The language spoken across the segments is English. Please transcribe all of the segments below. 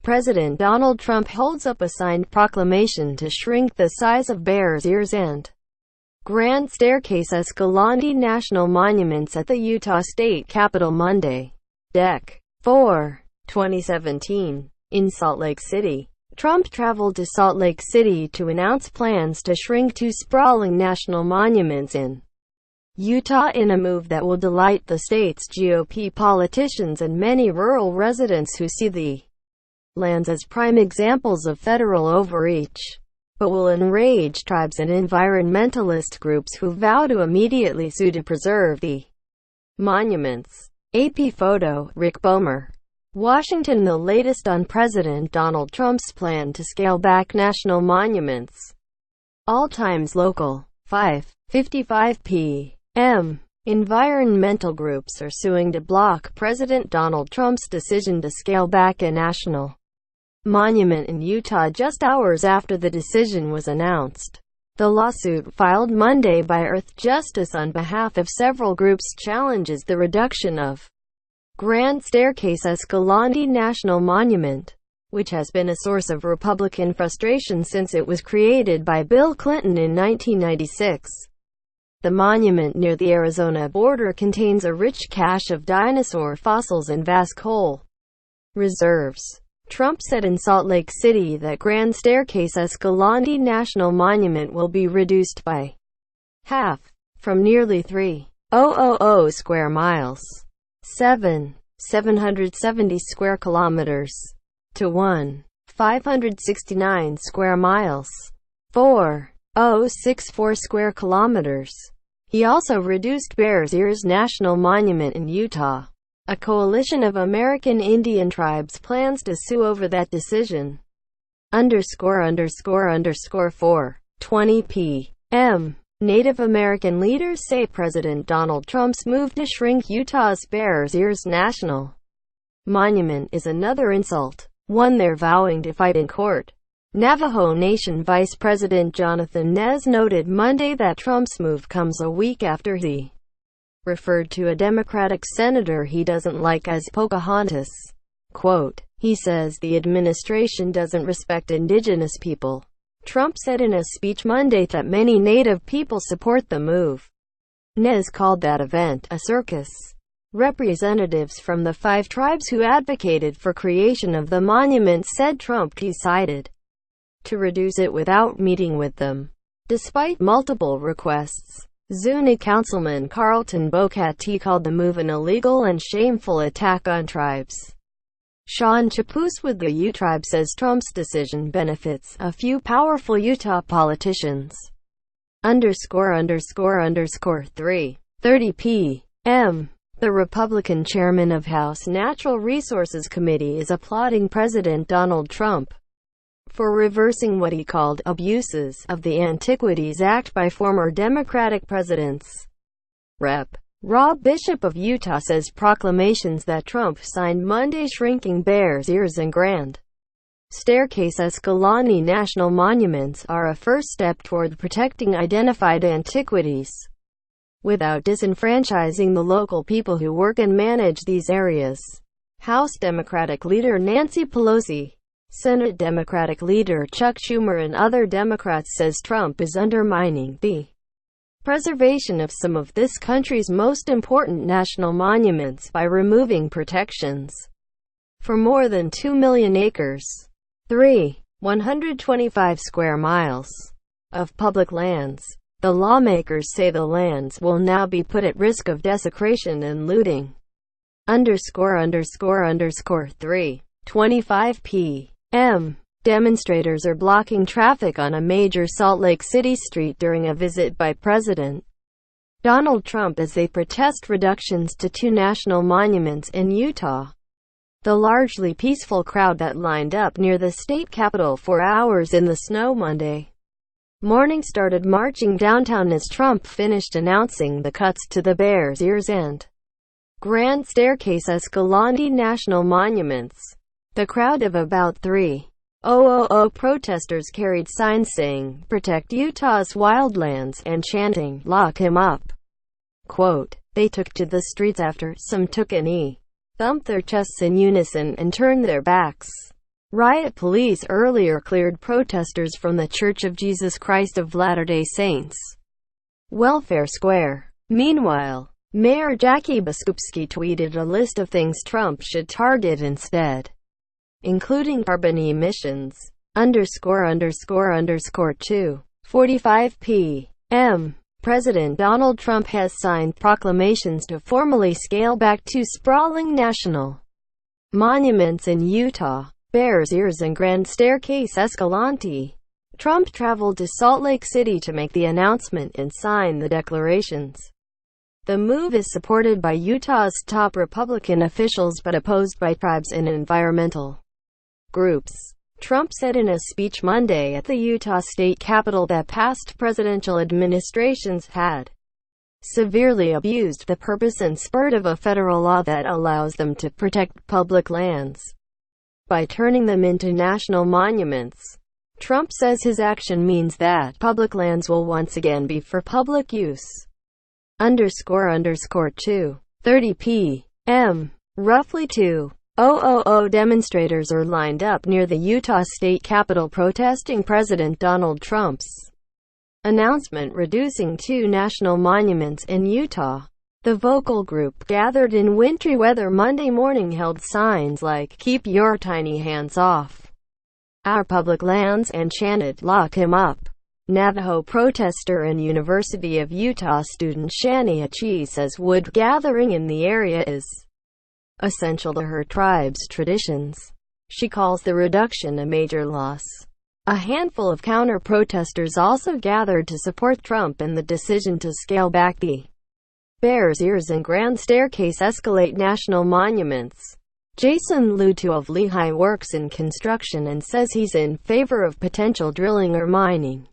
President Donald Trump holds up a signed proclamation to shrink the size of bears' ears and Grand Staircase Escalante National Monuments at the Utah State Capitol Monday. Dec. 4, 2017. In Salt Lake City, Trump traveled to Salt Lake City to announce plans to shrink two sprawling national monuments in Utah in a move that will delight the state's GOP politicians and many rural residents who see the lands as prime examples of federal overreach, but will enrage tribes and environmentalist groups who vow to immediately sue to preserve the monuments. AP photo, Rick Bowmer. Washington. The latest on President Donald Trump's plan to scale back national monuments. All times local. 5:55 p.m. Environmental groups are suing to block President Donald Trump's decision to scale back a national monument in Utah just hours after the decision was announced. The lawsuit, filed Monday by Earth Justice on behalf of several groups, challenges the reduction of Grand Staircase Escalante National Monument, which has been a source of Republican frustration since it was created by Bill Clinton in 1996. The monument near the Arizona border contains a rich cache of dinosaur fossils and vast coal reserves. Trump said in Salt Lake City that Grand Staircase Escalante National Monument will be reduced by half, from nearly 3,000 square miles, 770 square kilometers, to 1,569 square miles, 4,064 square kilometers. He also reduced Bears Ears National Monument in Utah. A coalition of American Indian tribes plans to sue over that decision. ____4:20 p.m. Native American leaders say President Donald Trump's move to shrink Utah's Bears Ears National Monument is another insult, one they're vowing to fight in court. Navajo Nation Vice President Jonathan Nez noted Monday that Trump's move comes a week after he referred to a Democratic senator he doesn't like as Pocahontas. Quote, "He says the administration doesn't respect indigenous people." Trump said in a speech Monday that many Native people support the move. Nez called that event a circus. Representatives from the 5 tribes who advocated for creation of the monument said Trump decided to reduce it without meeting with them, despite multiple requests. Zuni Councilman Carlton Bocati called the move an illegal and shameful attack on tribes. Sean Chapus with the Ute tribe says Trump's decision benefits a few powerful Utah politicians. ____3:30 p.m. The Republican chairman of House Natural Resources Committee is applauding President Donald Trump for reversing what he called abuses of the Antiquities Act by former Democratic presidents. Rep. Rob Bishop of Utah says proclamations that Trump signed Monday shrinking Bears Ears and Grand Staircase Escalante national monuments are a first step toward protecting identified antiquities without disenfranchising the local people who work and manage these areas. House Democratic leader Nancy Pelosi, Senate Democratic leader Chuck Schumer and other Democrats says Trump is undermining the preservation of some of this country's most important national monuments by removing protections for more than 2 million acres, 125 square miles, of public lands. The lawmakers say the lands will now be put at risk of desecration and looting. ____3:25 p.m. Demonstrators are blocking traffic on a major Salt Lake City street during a visit by President Donald Trump as they protest reductions to 2 national monuments in Utah. The largely peaceful crowd that lined up near the state capitol for hours in the snow Monday morning started marching downtown as Trump finished announcing the cuts to the Bears Ears and Grand Staircase Escalante national monuments. The crowd of about 3,000 protesters carried signs saying, "Protect Utah's wildlands," and chanting, "Lock him up." Quote, "They took to the streets after some took a knee, thumped their chests in unison, and turned their backs. Riot police earlier cleared protesters from the Church of Jesus Christ of Latter-day Saints Welfare Square. Meanwhile, Mayor Jackie Biskupski tweeted a list of things Trump should target instead, including carbon emissions. ____2:45 p.m. President Donald Trump has signed proclamations to formally scale back two sprawling national monuments in Utah, Bears Ears and Grand Staircase Escalante. Trump traveled to Salt Lake City to make the announcement and sign the declarations. The move is supported by Utah's top Republican officials but opposed by tribes and environmental groups. Trump said in a speech Monday at the Utah State Capitol that past presidential administrations had severely abused the purpose and spirit of a federal law that allows them to protect public lands by turning them into national monuments. Trump says his action means that public lands will once again be for public use. ___2:30 p.m. Roughly 2,000 demonstrators are lined up near the Utah State Capitol protesting President Donald Trump's announcement reducing two national monuments in Utah. The vocal group gathered in wintry weather Monday morning held signs like "Keep your tiny hands off our public lands" and chanted "Lock him up." Navajo protester and University of Utah student Shani Achi says wood gathering in the area is essential to her tribe's traditions. She calls the reduction a major loss. A handful of counter-protesters also gathered to support Trump in the decision to scale back the Bears Ears and Grand Staircase Escalate national monuments. Jason Lutu of Lehigh works in construction and says he's in favor of potential drilling or mining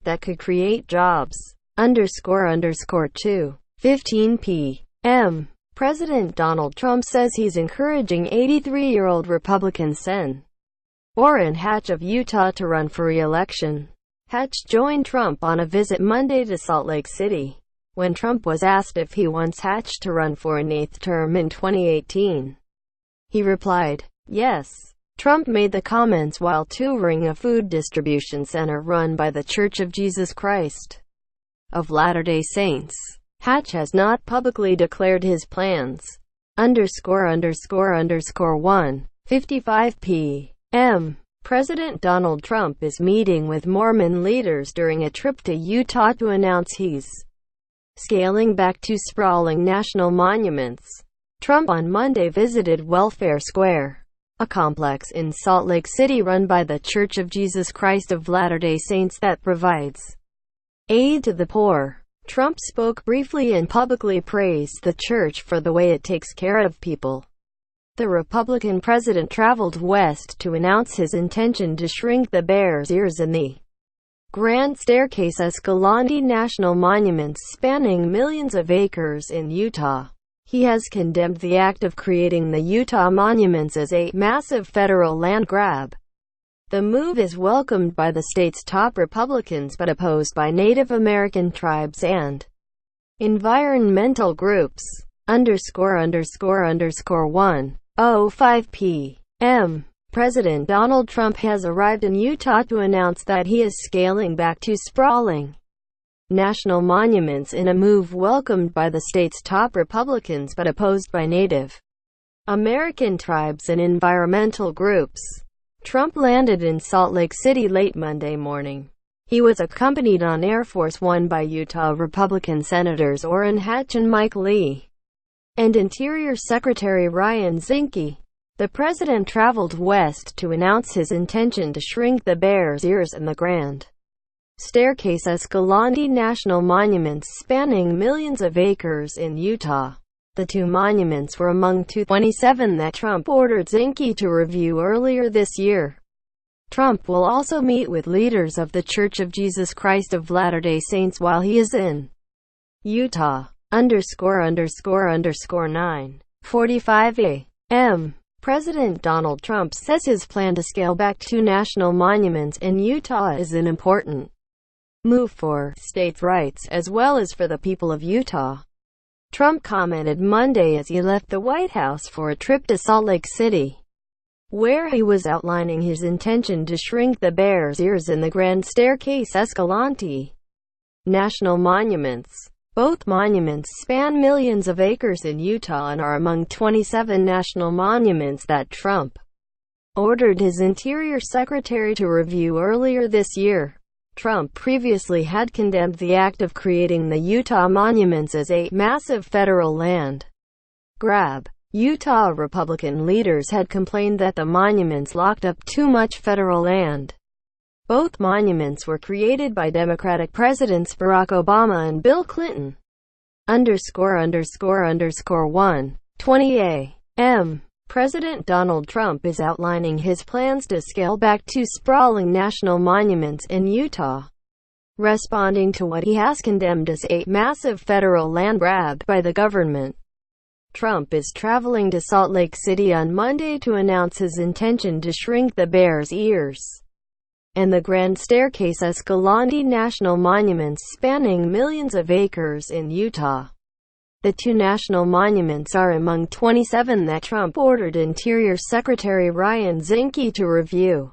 that could create jobs. ___2:15 p.m. President Donald Trump says he's encouraging 83-year-old Republican Sen. Orrin Hatch of Utah to run for re-election. Hatch joined Trump on a visit Monday to Salt Lake City. When Trump was asked if he wants Hatch to run for an eighth term in 2018, he replied, "Yes." Trump made the comments while touring a food distribution center run by the Church of Jesus Christ of Latter-day Saints. Hatch has not publicly declared his plans. ____1:55 p.m. President Donald Trump is meeting with Mormon leaders during a trip to Utah to announce he's scaling back two sprawling national monuments. Trump on Monday visited Welfare Square, a complex in Salt Lake City run by the Church of Jesus Christ of Latter-day Saints that provides aid to the poor. Trump spoke briefly and publicly praised the church for the way it takes care of people. The Republican president traveled west to announce his intention to shrink the Bears Ears and the Grand Staircase Escalante national monuments spanning millions of acres in Utah. He has condemned the act of creating the Utah monuments as a massive federal land grab. The move is welcomed by the state's top Republicans but opposed by Native American tribes and environmental groups. ____1:05 p.m. President Donald Trump has arrived in Utah to announce that he is scaling back two sprawling national monuments in a move welcomed by the state's top Republicans but opposed by Native American tribes and environmental groups. Trump landed in Salt Lake City late Monday morning. He was accompanied on Air Force One by Utah Republican Senators Orrin Hatch and Mike Lee, and Interior Secretary Ryan Zinke. The president traveled west to announce his intention to shrink the Bears Ears and the Grand Staircase Escalante national monuments spanning millions of acres in Utah. The two monuments were among 27 that Trump ordered Zinke to review earlier this year. Trump will also meet with leaders of the Church of Jesus Christ of Latter-day Saints while he is in Utah. ____9:45 a.m. President Donald Trump says his plan to scale back two national monuments in Utah is an important move for states' rights as well as for the people of Utah. Trump commented Monday as he left the White House for a trip to Salt Lake City, where he was outlining his intention to shrink the bear's ears in the Grand Staircase Escalante National Monuments. Both monuments span millions of acres in Utah and are among 27 national monuments that Trump ordered his Interior Secretary to review earlier this year. Trump previously had condemned the act of creating the Utah monuments as a massive federal land grab. Utah Republican leaders had complained that the monuments locked up too much federal land. Both monuments were created by Democratic Presidents Barack Obama and Bill Clinton. ____1 20 a.m. President Donald Trump is outlining his plans to scale back two sprawling national monuments in Utah, responding to what he has condemned as a massive federal land grab by the government. Trump is traveling to Salt Lake City on Monday to announce his intention to shrink the bear's ears and the Grand Staircase Escalante National Monuments spanning millions of acres in Utah. The two national monuments are among 27 that Trump ordered Interior Secretary Ryan Zinke to review.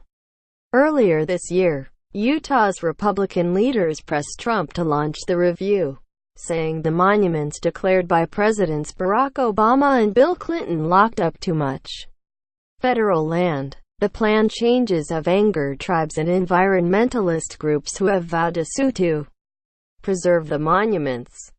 Earlier this year, Utah's Republican leaders pressed Trump to launch the review, saying the monuments declared by Presidents Barack Obama and Bill Clinton locked up too much federal land. The planned changes have angered tribes and environmentalist groups who have vowed to sue to preserve the monuments.